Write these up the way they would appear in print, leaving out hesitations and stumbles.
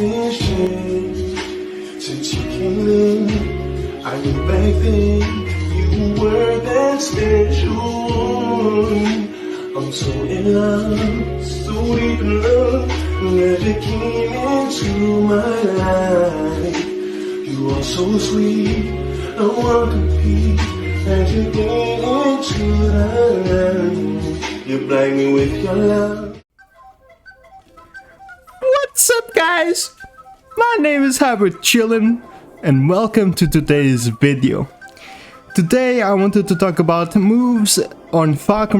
fishing. Since you came in, I knew back then you were that special. I'm so in love, so deep in love, that you came into my life. You are so sweet, I want to be as you get into the light. You blind me with your love. What's up, guys? My name is HybridChillin and welcome to today's video. Today I wanted to talk about moves on Fahk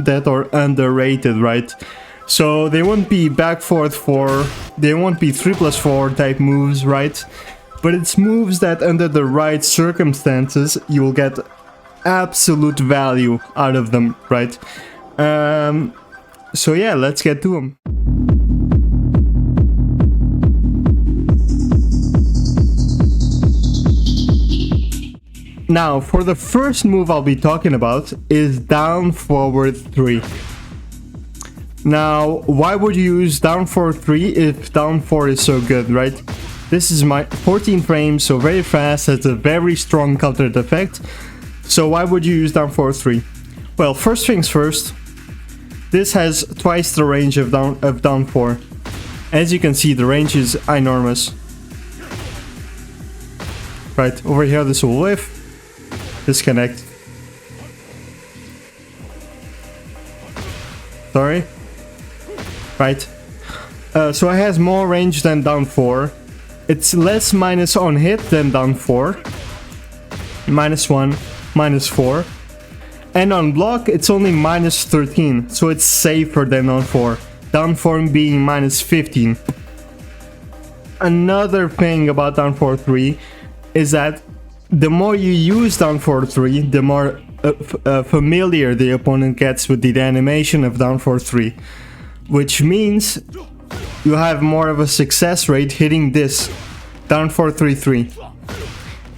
that are underrated, right? So they won't be back forth 4, they won't be 3+4 type moves, right? But it's moves that under the right circumstances you will get absolute value out of them, right? So yeah, let's get to them. Now, for the first move I'll be talking about is down forward 3. Now, why would you use down forward 3 if down 4 is so good, right? This is my 14 frames, so very fast, has a very strong countered effect. So why would you use down forward 3? Well, first things first, this has twice the range of down 4. As you can see, the range is enormous. Right, over here this will whiff. Disconnect. Sorry. Right. So it has more range than down 4. It's less minus on hit than down 4. -1, -4. And on block it's only -13. So it's safer than down 4. Down 4 being -15. Another thing about down 4-3 is that the more you use down forward 3, the more familiar the opponent gets with the animation of down forward 3. Which means you have more of a success rate hitting this down forward 3-3.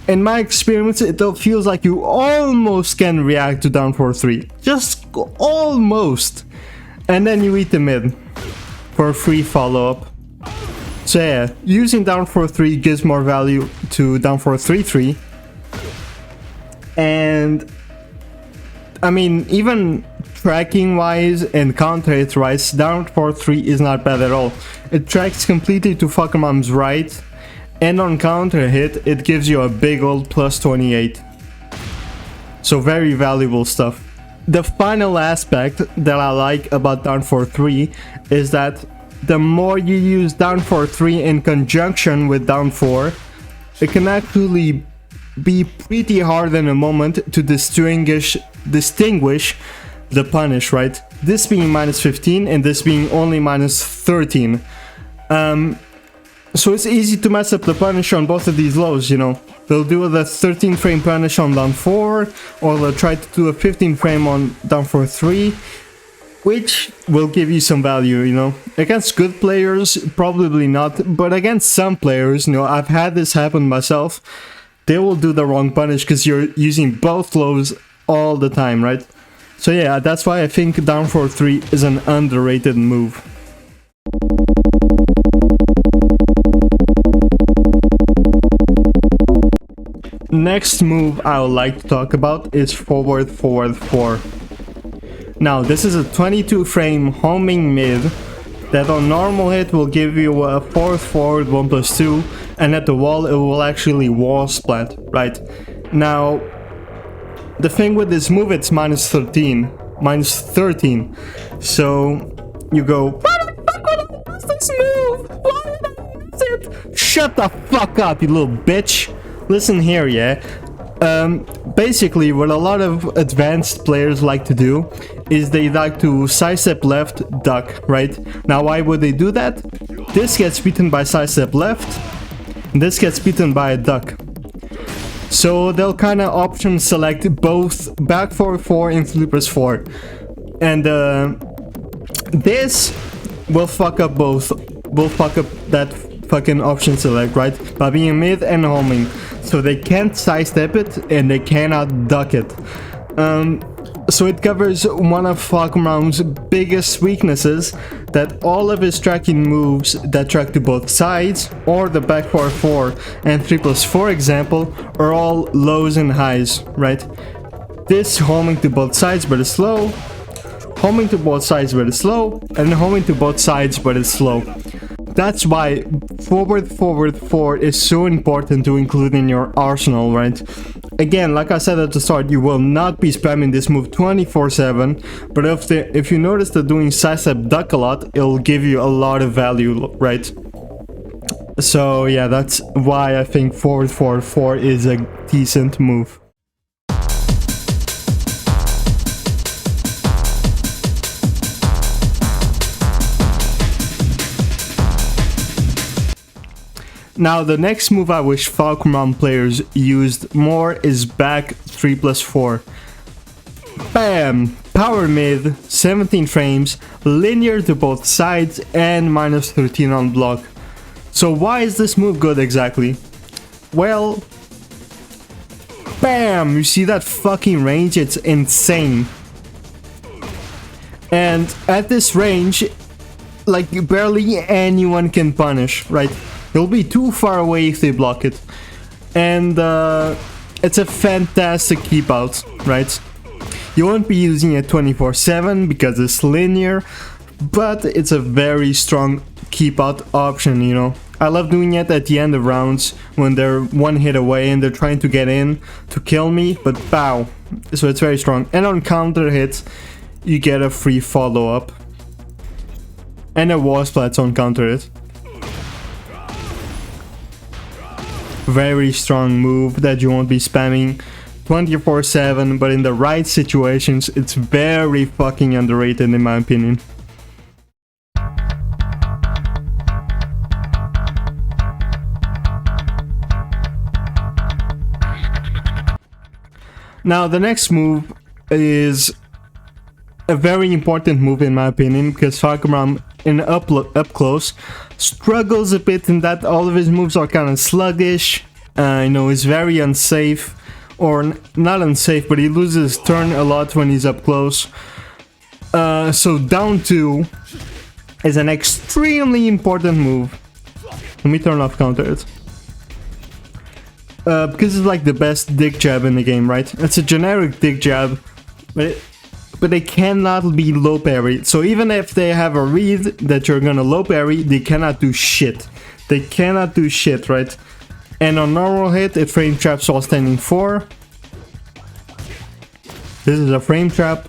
In my experience, it feels like you almost can react to down forward 3. Just almost. And then you eat the mid for a free follow-up. So yeah, using down forward 3 gives more value to down forward 3-3. And I mean, even tracking wise and counter hit wise, down forward 3 is not bad at all. It tracks completely to Fahk's right, and on counter hit it gives you a big old +28. So very valuable stuff. The final aspect that I like about down forward 3 is that the more you use down forward 3 in conjunction with down 4, it can actually be pretty hard in a moment to distinguish the punish, right? This being -15 and this being only -13. So it's easy to mess up the punish on both of these lows, you know. They'll do the 13 frame punish on down 4, or they'll try to do a 15 frame on down forward 3, which will give you some value, you know. Against good players, probably not, but against some players, you know, I've had this happen myself. They will do the wrong punish because you're using both lows all the time, right? So yeah, that's why I think down forward 3 is an underrated move. Next move I would like to talk about is forward 4. Now, this is a 22 frame homing mid that on normal hit will give you a 4th forward 1+2, and at the wall it will actually wall splat, right? Now, the thing with this move, it's -13. So you go, why the fuck would I use this move? Why did I use it? Shut the fuck up, you little bitch. Listen here, yeah. Basically, what a lot of advanced players like to do is they like to sidestep left, duck, right? Now, why would they do that? This gets beaten by sidestep left, and this gets beaten by a duck. So they'll kind of option select both back forward 4 and 3+4. And this will fuck up both. Will fuck up that fucking option select, right? By being mid and homing. So they can't sidestep it and they cannot duck it. So it covers one of Falkram's biggest weaknesses, that all of his tracking moves that track to both sides, or the back 4 and 3+4 example, are all lows and highs, right? This homing to both sides but is slow, homing to both sides but is slow, and homing to both sides but is slow. That's why forward 4 is so important to include in your arsenal, right? Again, like I said at the start, you will not be spamming this move 24/7, but if you notice that doing sidestep duck a lot, it'll give you a lot of value, right? So yeah, that's why I think forward 4 is a decent move. Now the next move I wish Falkram players used more is back 3+4. Bam! Power mid, 17 frames, linear to both sides, and -13 on block. So why is this move good exactly? Well, bam! You see that fucking range? It's insane. And at this range, like barely anyone can punish, right? You'll be too far away if they block it. And it's a fantastic keep out, right? You won't be using it 24/7 because it's linear, but it's a very strong keep out option, you know. I love doing it at the end of rounds when they're one hit away and they're trying to get in to kill me, but pow. So it's very strong. And on counter hits, you get a free follow up. And a wall splats on counter hit. Very strong move that you won't be spamming 24/7, but in the right situations, it's very fucking underrated in my opinion. Now the next move is a very important move in my opinion, because Falkram in up close struggles a bit in that all of his moves are kind of sluggish. You know, he's very unsafe, or not unsafe, but he loses turn a lot when he's up close. So down 2 is an extremely important move. Let me turn off counter it. Because it's like the best dig jab in the game, right? It's a generic dig jab, but they cannot be low parry. So even if they have a read that you're gonna low parry, they cannot do shit. They cannot do shit, right? And on normal hit, it frame traps while standing 4. This is a frame trap.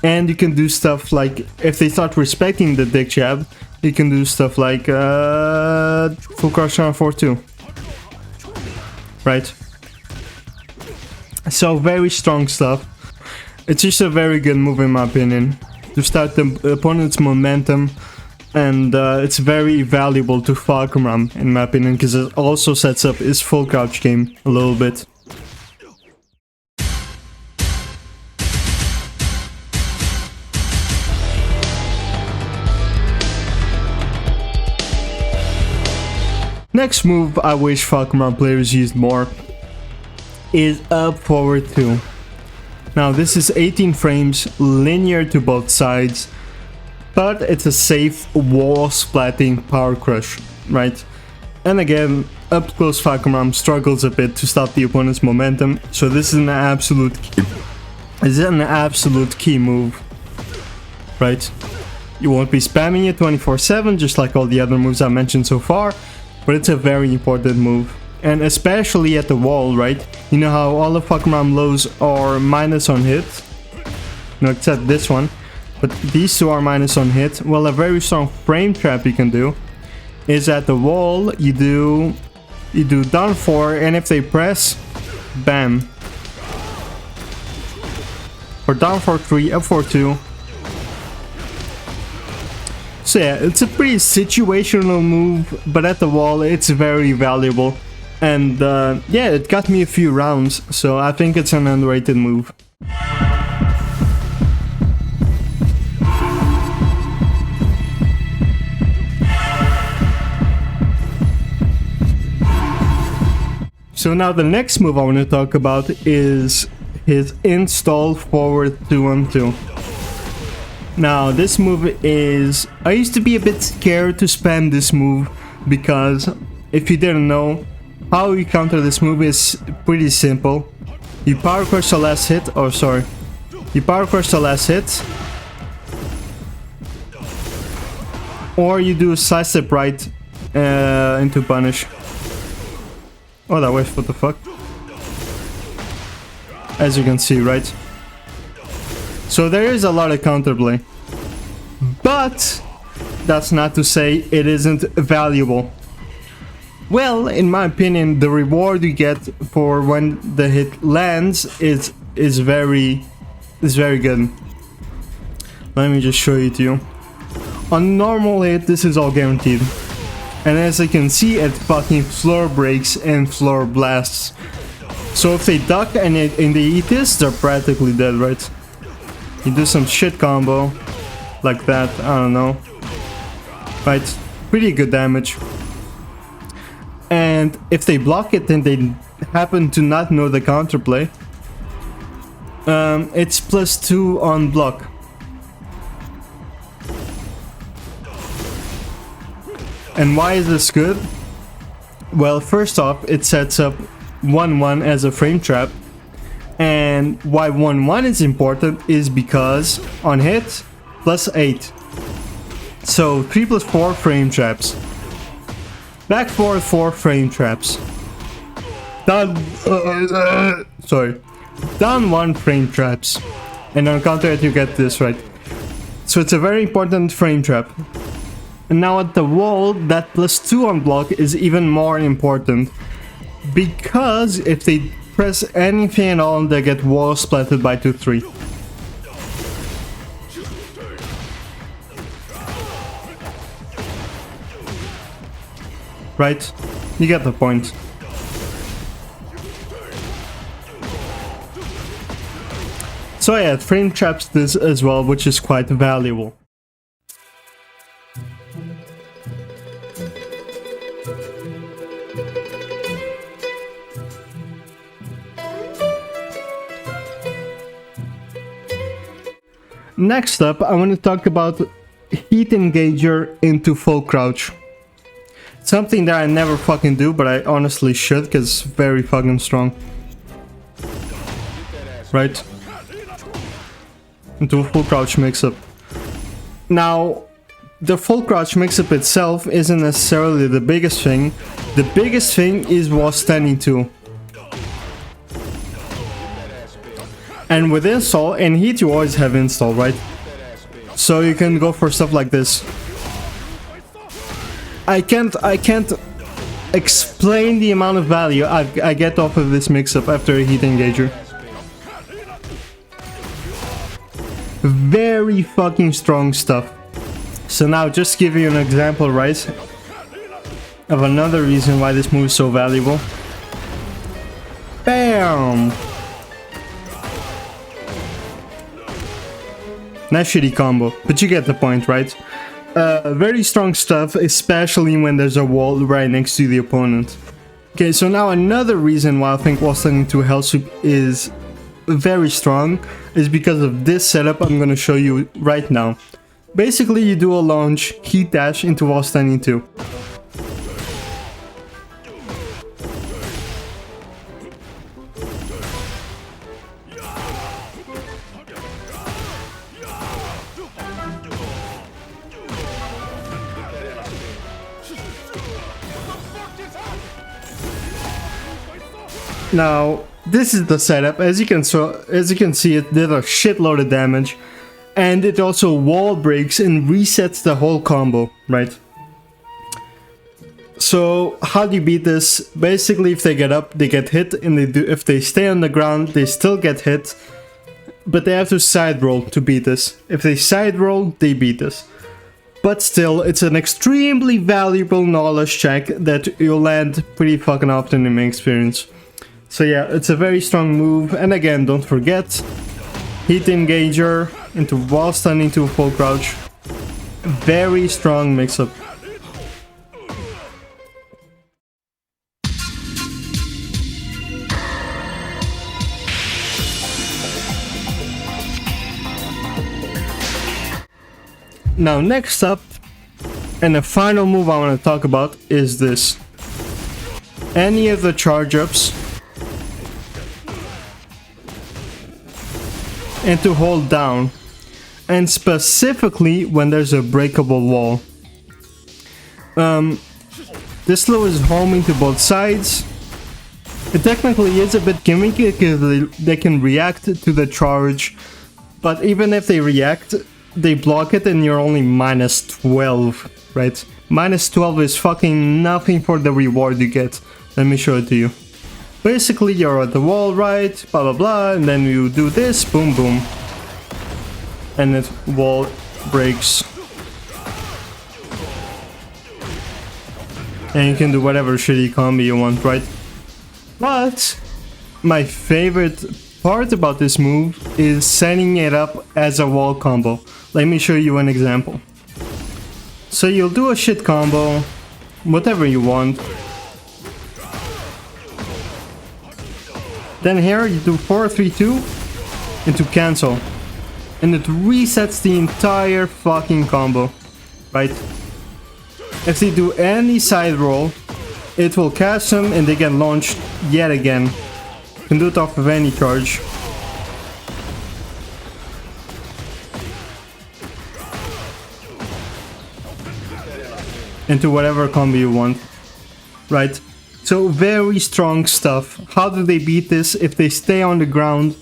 And you can do stuff like, if they start respecting the dig jab, you can do stuff like full crush on 4-2. Right? So very strong stuff. It's just a very good move in my opinion to start the opponent's momentum, and it's very valuable to Falkram in my opinion, because it also sets up his full crouch game a little bit. Next move I wish Falkram players used more is up forward 2. Now this is 18 frames, linear to both sides, but it's a safe wall splatting power crush, right? And again, up close Falkram struggles a bit to stop the opponent's momentum, so this is an absolute key move, right? You won't be spamming it 24/7 just like all the other moves I mentioned so far, but it's a very important move. And especially at the wall, right? You know how all of Falkram lows are minus on hit? No, except this one. But these two are minus on hit. Well, a very strong frame trap you can do is at the wall, you do down 4, and if they press, bam. Or down 4-3, up 4-2. So yeah, it's a pretty situational move, but at the wall, it's very valuable. And yeah, it got me a few rounds, so I think it's an underrated move. So now the next move I want to talk about is his install forward 2-on-2. Now this move is... I used to be a bit scared to spam this move because if you didn't know, how you counter this move is pretty simple. You power crush the last hit, oh sorry. You power crush the last hit. Or you do a side step right into punish. Oh, that was what the fuck. As you can see, right? So there is a lot of counterplay. But that's not to say it isn't valuable. Well, in my opinion, the reward you get for when the hit lands is very good. Let me just show it to you. On normal hit, this is all guaranteed. And as you can see, it fucking floor breaks and floor blasts. So if they duck and they eat this, they're practically dead, right? You do some shit combo like that, I don't know. Right, pretty good damage. And if they block it and they happen to not know the counterplay, it's +2 on block. And why is this good? Well, first off, it sets up 1-1 as a frame trap. And why 1-1 is important is because on hit, +8. So 3 + 4 frame traps. Back forward 4 frame traps. Down, down 1 frame traps. And on counter hit you get this, right? So it's a very important frame trap. And now at the wall, that +2 on block is even more important. Because if they press anything at all, they get wall splatted by 2-3. Right? You get the point. So yeah, it frame traps this as well, which is quite valuable. Next up, I want to talk about Heat Engager into full crouch. Something that I never fucking do, but I honestly should, because it's very fucking strong. Right? Into a full crouch mix-up. Now, the full crouch mix-up itself isn't necessarily the biggest thing. The biggest thing is while standing 2. And with install, in Heat you always have install, right? So you can go for stuff like this. I can't explain the amount of value I get off of this mix-up after a Heat Engager. Very fucking strong stuff. So now just to give you an example, right? Of another reason why this move is so valuable. Bam! Nice shitty combo, but you get the point, right? Very strong stuff, especially when there's a wall right next to the opponent. Okay, so now another reason why I think wall standing to Hell Sweep is very strong is because of this setup I'm gonna show you right now. Basically, you do a launch, heat dash into wall standing 2. Now, this is the setup. As you can see, it did a shitload of damage, and it also wall breaks and resets the whole combo, right? So, how do you beat this? Basically, if they get up, they get hit, and if they stay on the ground, they still get hit, but they have to side roll to beat this. If they side roll, they beat this. But still, it's an extremely valuable knowledge check that you'll land pretty fucking often in my experience. So yeah, it's a very strong move, and again, don't forget, Heat Engager into wall stun into a full crouch. Very strong mix-up. Now next up, and the final move I want to talk about is this. Any of the charge ups, and to hold down, and specifically when there's a breakable wall. This slow is homing to both sides. It technically is a bit gimmicky because they can react to the charge, but even if they react, they block it and you're only minus 12, right? Minus 12 is fucking nothing for the reward you get. Let me show it to you. Basically, you're at the wall, right? Blah blah blah, and then you do this, boom boom. And the wall breaks. And you can do whatever shitty combo you want, right? But my favorite part about this move is setting it up as a wall combo. Let me show you an example. So you'll do a shit combo, whatever you want. Then here you do 4-3-2 into cancel. And it resets the entire fucking combo, right? If they do any side roll, it will catch them and they get launched yet again. You can do it off of any charge. Into whatever combo you want, right? So very strong stuff. How do they beat this? If they stay on the ground,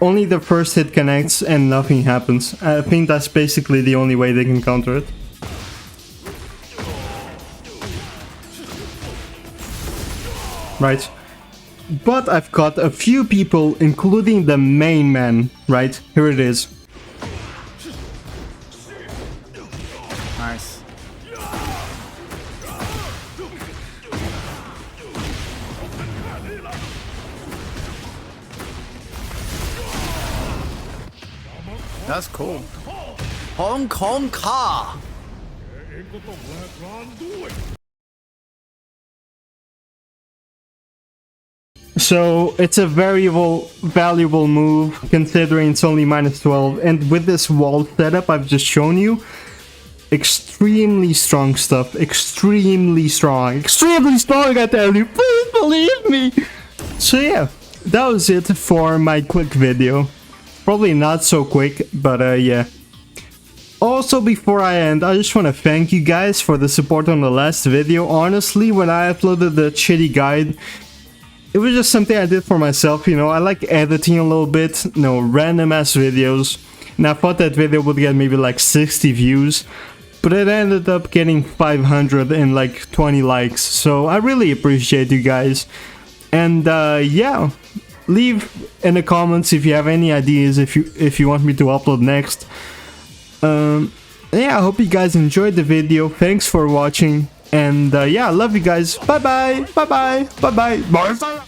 only the first hit connects and nothing happens. I think that's basically the only way they can counter it. Right? But I've got a few people, including the main man, right? Here it is. Nice. That's cool. Hong Kong car. So it's a very valuable move considering it's only minus 12, and with this wall setup I've just shown you, extremely strong stuff. Extremely strong I tell you, please believe me. So yeah, that was it for my quick video. Probably not so quick, but yeah. Also, before I end, I just want to thank you guys for the support on the last video. Honestly, when I uploaded the shitty guide, it was just something I did for myself, you know. I like editing a little bit, random ass videos. And I thought that video would get maybe like 60 views, but it ended up getting 500 and like 20 likes. So I really appreciate you guys. And yeah, leave in the comments if you have any ideas if you want me to upload next. Yeah, I hope you guys enjoyed the video. Thanks for watching. And yeah, I love you guys. Bye bye. Bye bye. Bye bye. Bye.